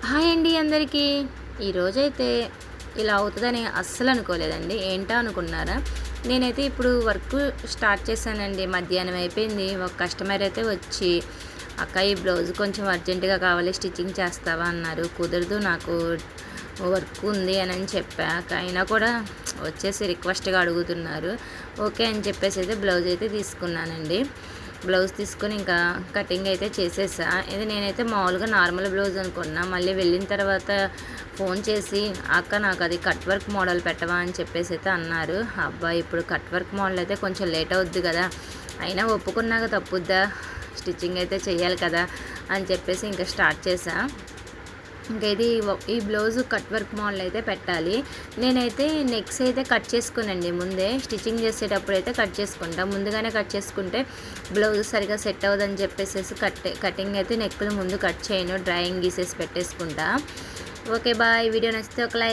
Hi అండి అందరికీ. ఈరోజైతే ఇలా అవుతుందని అస్సలు అనుకోలేదండి. ఏంటా అనుకున్నారా? నేనైతే ఇప్పుడు వర్క్ స్టార్ట్ చేశానండి. మధ్యాహ్నం అయిపోయింది. ఒక కస్టమర్ అయితే వచ్చి, అక్క ఈ బ్లౌజ్ కొంచెం అర్జెంటుగా కావాలి, స్టిచ్చింగ్ చేస్తావా అన్నారు. కుదరదు, నాకు వర్క్ ఉంది అని చెప్పాక అయినా కూడా వచ్చేసి రిక్వెస్ట్గా అడుగుతున్నారు. ఓకే అని చెప్పేసి అయితే బ్లౌజ్ అయితే తీసుకున్నానండి. బ్లౌజ్ తీసుకొని ఇంకా కటింగ్ అయితే చేసేసా. ఇది నేనైతే మామూలుగా నార్మల్ బ్లౌజ్ అనుకున్నా. మళ్ళీ వెళ్ళిన తర్వాత ఫోన్ చేసి, అక్క నాకు అది కట్ వర్క్ మోడల్ పెట్టవా అని చెప్పేసి అయితే అన్నారు. అబ్బా, ఇప్పుడు కట్ వర్క్ మోడల్ అయితే కొంచెం లేట్ అవుద్ది కదా, అయినా ఒప్పుకున్నాక తప్పుద్దా, స్టిచ్చింగ్ అయితే చేయాలి కదా అని చెప్పేసి ఇంకా స్టార్ట్ చేసా. ఇంకా ఈ బ్లౌజు కట్ వర్క్ మోడల్ అయితే పెట్టాలి. నేనైతే నెక్స్ అయితే కట్ చేసుకునండి. ముందే స్టిచ్చింగ్ చేసేటప్పుడు అయితే కట్ చేసుకుంటా. ముందుగానే కట్ చేసుకుంటే బ్లౌజ్ సరిగా సెట్ అవ్వదని చెప్పేసి కటింగ్ అయితే నెక్కులు ముందు కట్ చేయను, డ్రాయింగ్ గీసేసి పెట్టేసుకుంటా. Okay bye. వీడియో నచ్చితే ఒక లైక్.